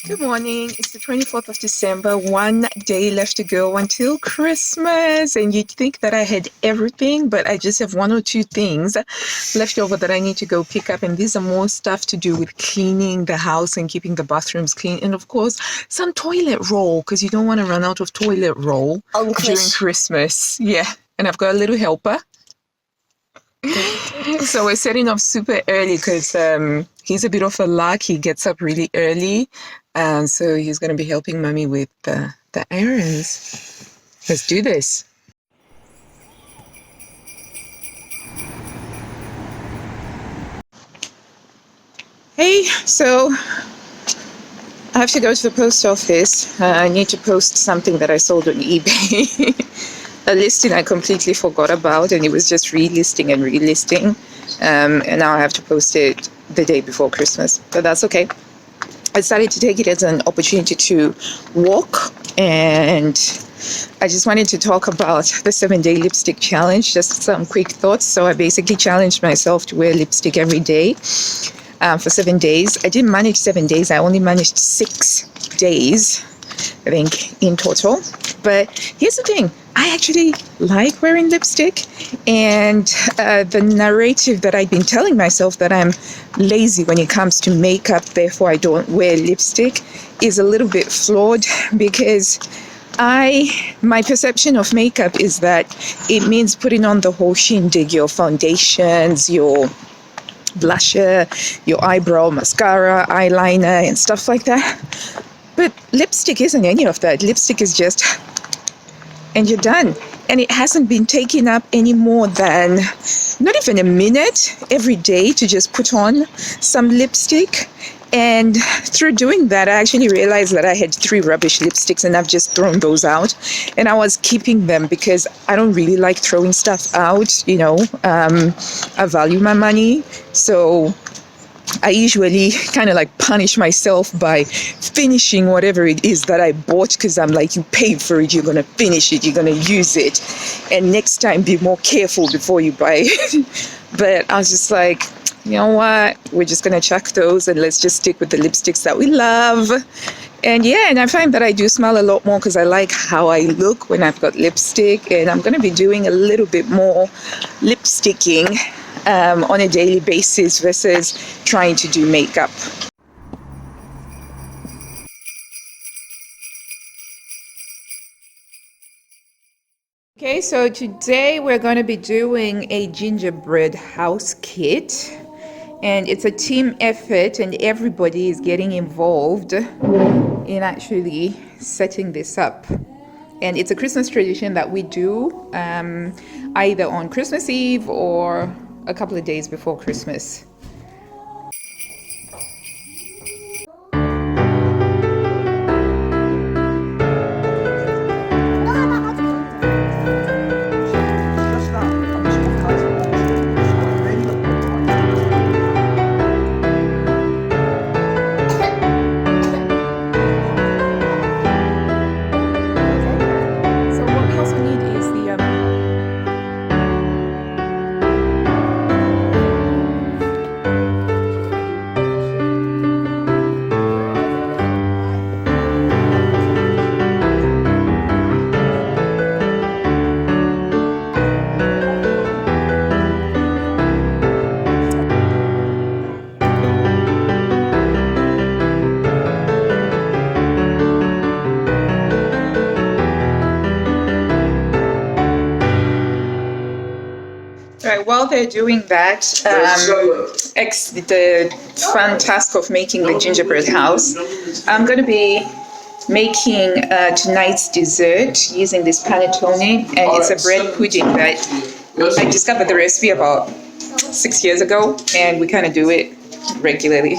Good morning. It's the 24th of December, one day left to go until Christmas. And you'd think that I had everything, but I just have one or two things left over that I need to go pick up. And these are more stuff to do with cleaning the house and keeping the bathrooms clean. And of course, some toilet roll, because you don't want to run out of toilet roll during Christmas. Yeah. And I've got a little helper. So we're setting off super early because he's a bit of a lark. He gets up really early. And so he's going to be helping Mummy with the errands. Let's do this. Hey, so I have to go to the post office. I need to post something that I sold on eBay. A listing I completely forgot about, and it was just relisting and relisting. And now I have to post it the day before Christmas, but that's okay. I decided to take it as an opportunity to walk, and I just wanted to talk about the 7-day lipstick challenge, just some quick thoughts. So I basically challenged myself to wear lipstick every day for 7 days. I didn't manage 7 days. I only managed 6 days, I think, in total. But here's the thing. I actually like wearing lipstick, and the narrative that I've been telling myself that I'm lazy when it comes to makeup, therefore I don't wear lipstick, is a little bit flawed, because my perception of makeup is that it means putting on the whole shindig, your foundations, your blusher, your eyebrow, mascara, eyeliner, and stuff like that. But lipstick isn't any of that. Lipstick is just, and you're done. And it hasn't been taking up any more than not even a minute every day to just put on some lipstick. And through doing that, I actually realized that I had 3 rubbish lipsticks, and I've just thrown those out. And I was keeping them because I don't really like throwing stuff out, I value my money. So I usually kind of like punish myself by finishing whatever it is that I bought, because I'm like, you paid for it, you're going to finish it, you're going to use it. And next time, be more careful before you buy it. But I was just like, you know what? We're just going to chuck those and let's just stick with the lipsticks that we love. And yeah, and I find that I do smile a lot more because I like how I look when I've got lipstick. And I'm going to be doing a little bit more lipsticking on a daily basis versus trying to do makeup. Okay, so today we're going to be doing a gingerbread house kit, and it's a team effort, and everybody is getting involved in actually setting this up. And it's a Christmas tradition that we do either on Christmas Eve or a couple of days before Christmas. Right, while they're doing that, the fun task of making the gingerbread house, I'm going to be making tonight's dessert using this panettone, and it's a bread pudding that I discovered the recipe about 6 years ago, and we kind of do it regularly.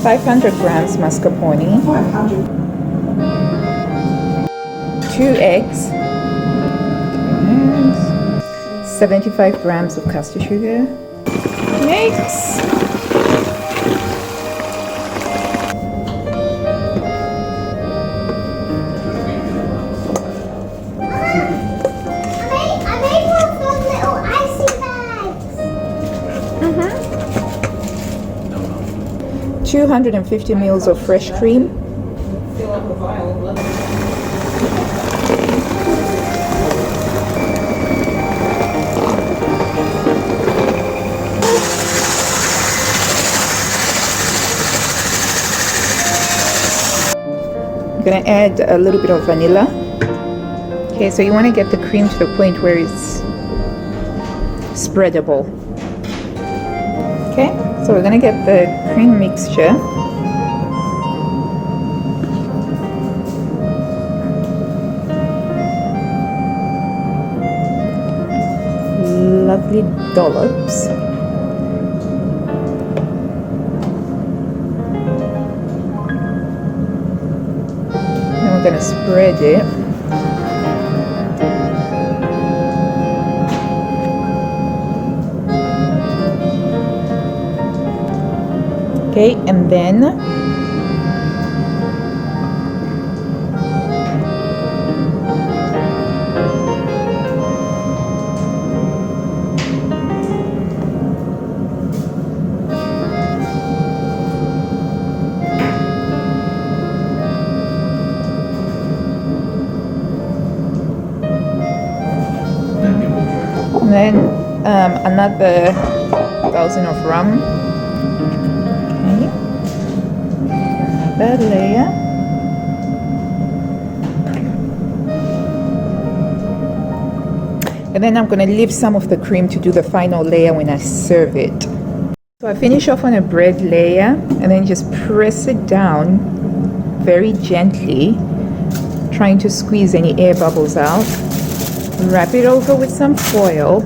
500 grams mascarpone, 2 eggs, and 75 grams of castor sugar. Mix. I made one of those little icy bags. 250 mils of fresh cream. I'm gonna add a little bit of vanilla. Okay, so you want to get the cream to the point where it's spreadable. Okay, so we're gonna get the cream mixture. Lovely dollops. And we're gonna spread it. Okay, and then another 1,000 of rum. Okay, another layer. And then I'm going to leave some of the cream to do the final layer when I serve it. So I finish off on a bread layer and then just press it down very gently, trying to squeeze any air bubbles out. Wrap it over with some foil,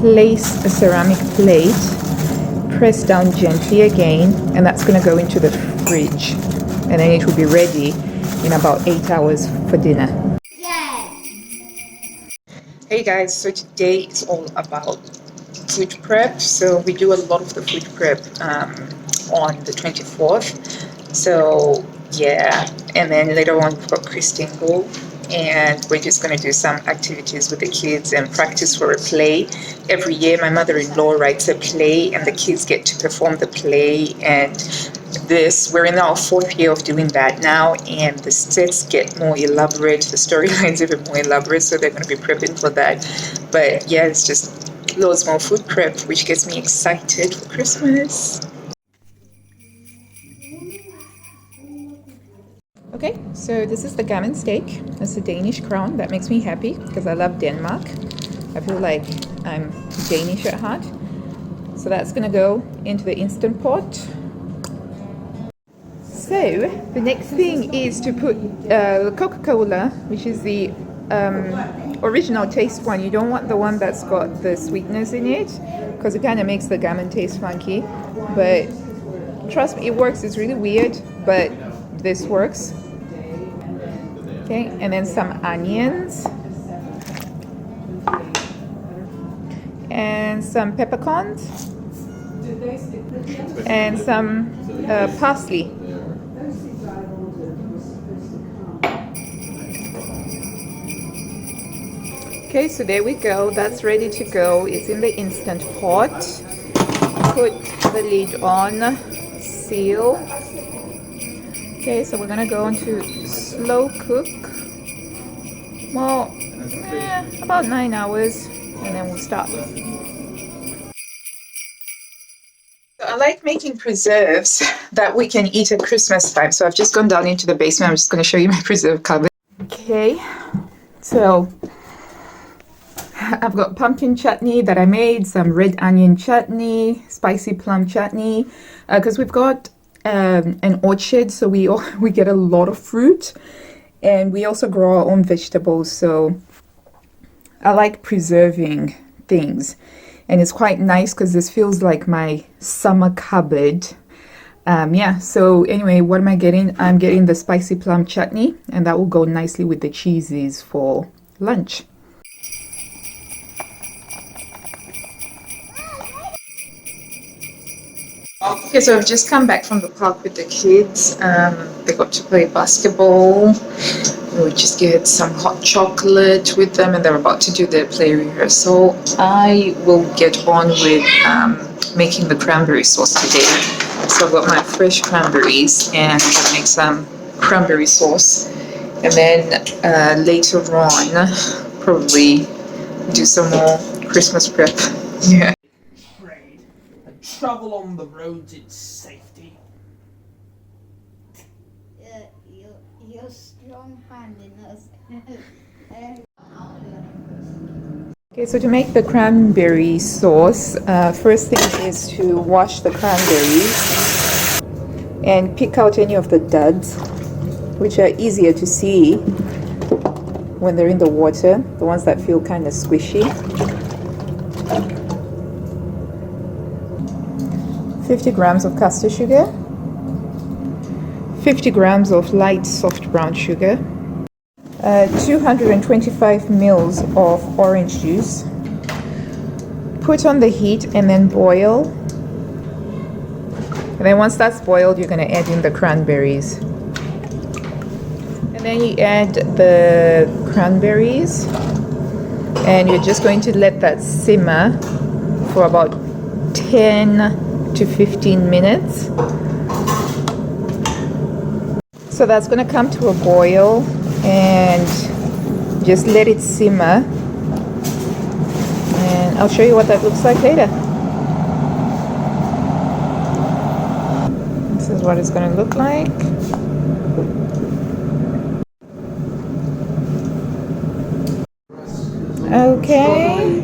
place a ceramic plate, press down gently again, and that's going to go into the fridge. And then it will be ready in about 8 hours for dinner. Hey guys, so today it's all about food prep. So we do a lot of the food prep on the 24th. So yeah, and then later on we've got Christingle, and we're just going to do some activities with the kids and practice for a play. Every year my mother-in-law writes a play and the kids get to perform the play, and we're in our 4th year of doing that now, and the sets get more elaborate, the storylines even more elaborate, so they're going to be prepping for that. But yeah, it's just loads more food prep, which gets me excited for Christmas. Okay, so this is the Gammon steak. That's a Danish crown. That makes me happy because I love Denmark. I feel like I'm Danish at heart. So that's going to go into the Instant Pot. So the next thing is to put Coca-Cola, which is the original taste one. You don't want the one that's got the sweetness in it because it kind of makes the gammon taste funky. But trust me, it works. It's really weird, but this works. Okay, and then some onions and some peppercorns and some parsley. Okay, so there we go. That's ready to go. It's in the Instant Pot. Put the lid on, seal. Okay, so we're gonna go into slow cook. Well, about 9 hours, and then we'll stop. I like making preserves that we can eat at Christmas time. So I've just gone down into the basement. I'm just going to show you my preserve cupboard. Okay, so I've got pumpkin chutney that I made, some red onion chutney, spicy plum chutney, because we've got an orchard, so we get a lot of fruit, and we also grow our own vegetables. So I like preserving things, and it's quite nice because this feels like my summer cupboard. Yeah, so anyway, what am I getting? I'm getting the spicy plum chutney, and that will go nicely with the cheeses for lunch. Okay, so I've just come back from the park with the kids. They got to play basketball. We just get some hot chocolate with them, and they're about to do their play rehearsal. I will get on with making the cranberry sauce today. So I've got my fresh cranberries, and I'm gonna make some cranberry sauce. And then later on, probably do some more Christmas prep. Yeah. Travel on the roads in safety. Your strong-handedness. Okay, so to make the cranberry sauce, first thing is to wash the cranberries and pick out any of the duds, which are easier to see when they're in the water, the ones that feel kind of squishy. 50 grams of caster sugar, 50 grams of light soft brown sugar, 225 mils of orange juice. Put on the heat and then boil. And then once that's boiled, you're going to add in the cranberries. And then you add the cranberries, and you're just going to let that simmer for about 10 to 15 minutes. So that's going to come to a boil, and just let it simmer, and I'll show you what that looks like later. This is what it's going to look like. Okay,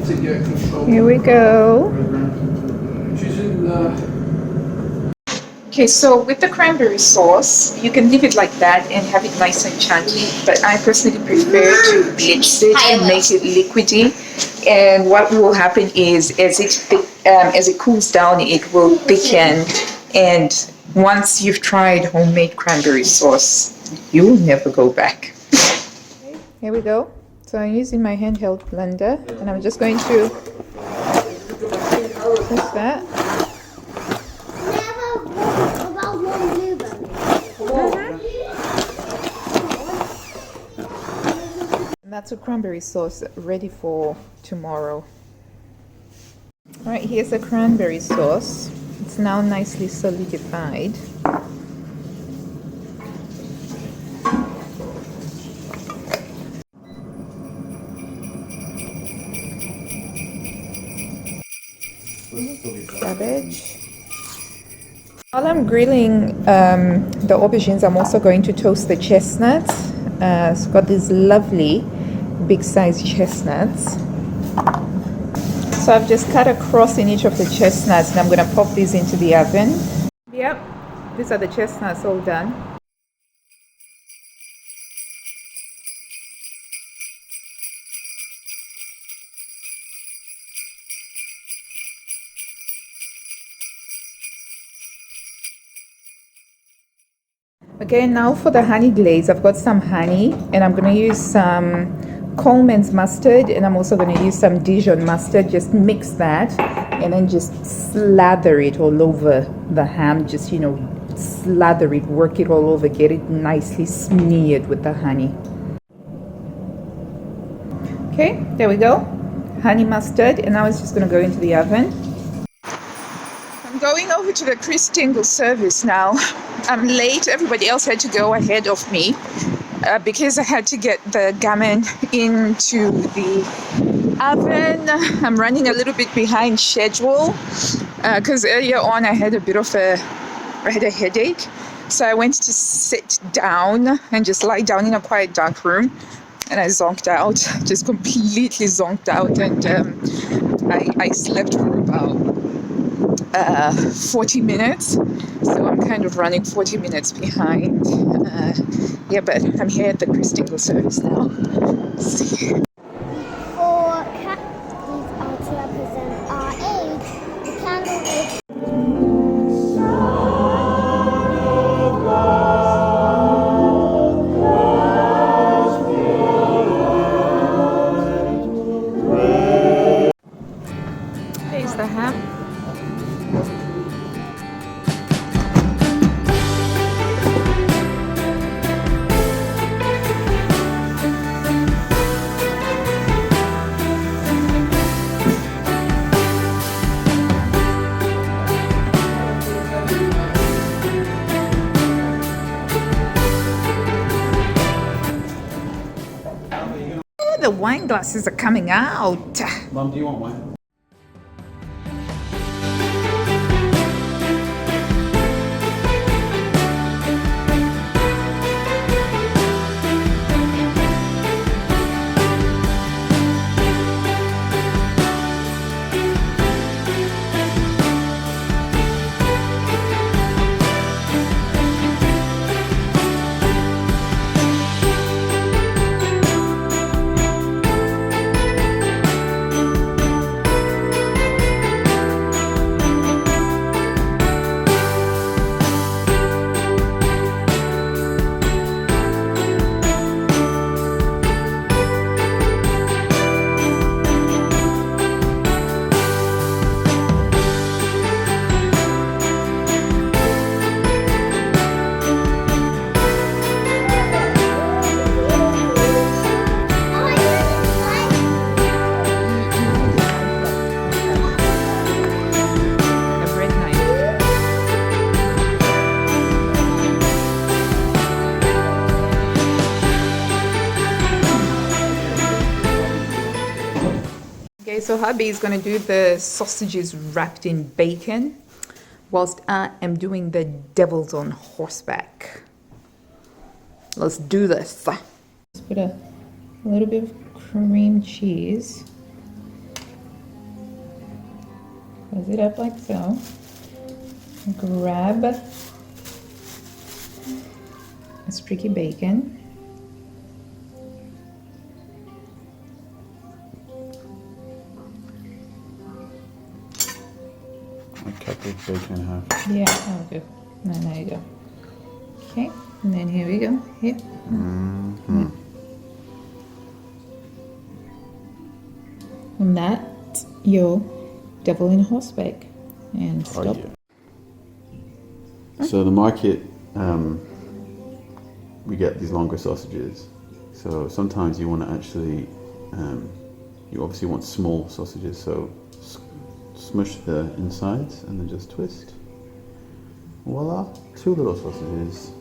here we go. Okay, so with the cranberry sauce, you can leave it like that and have it nice and chunky, but I personally prefer to blitz it and make it liquidy. And what will happen is, as it cools down, it will thicken. And once you've tried homemade cranberry sauce, you will never go back. Here we go. So I'm using my handheld blender, and I'm just going to push that. That's a cranberry sauce ready for tomorrow. All right, here's the cranberry sauce. It's now nicely solidified. Cabbage. While I'm grilling the aubergines, I'm also going to toast the chestnuts. It's got these lovely big size chestnuts. So I've just cut across in each of the chestnuts, and I'm going to pop these into the oven. Yep, these are the chestnuts all done. Okay, now for the honey glaze, I've got some honey, and I'm going to use some Coleman's mustard, and I'm also going to use some Dijon mustard. Just mix that and then just slather it all over the ham. Just, you know, slather it, work it all over, get it nicely smeared with the honey. Okay, there we go. Honey mustard, and now it's just going to go into the oven. I'm going over to the Christingle service now. I'm late. Everybody else had to go ahead of me because I had to get the gammon into the oven. I'm running a little bit behind schedule because earlier on I had a headache. So I went to sit down and just lie down in a quiet dark room, and I zonked out, just completely zonked out, and I slept for about 40 minutes, so I'm kind of running 40 minutes behind. Yeah, but I'm here at the Christingle service now. See. For candles are to represent our age, the candle is wine glasses are coming out. Mum, do you want wine? The bread knife. Okay, so hubby is gonna do the sausages wrapped in bacon, whilst I am doing the devils on horseback. Let's do this. Let's put a little bit of cream cheese. Close it up like so. Grab a streaky bacon. I cut the bacon in half. Yeah, that'll do. No, there you go. Okay, and then here we go. Here. Mm-hmm. And that's your devil in horseback. And stop. Oh, yeah. So the market, we get these longer sausages. So sometimes you want to actually, you obviously want small sausages. So smush the insides and then just twist. Voila, 2 little sausages.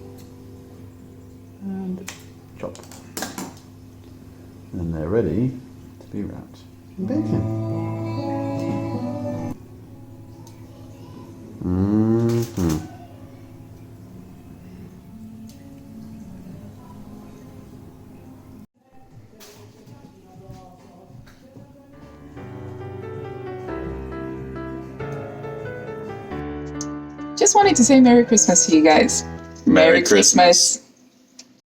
And chop. And they're ready to be wrapped in bacon. Mm-hmm. Just wanted to say Merry Christmas to you guys. Merry Christmas.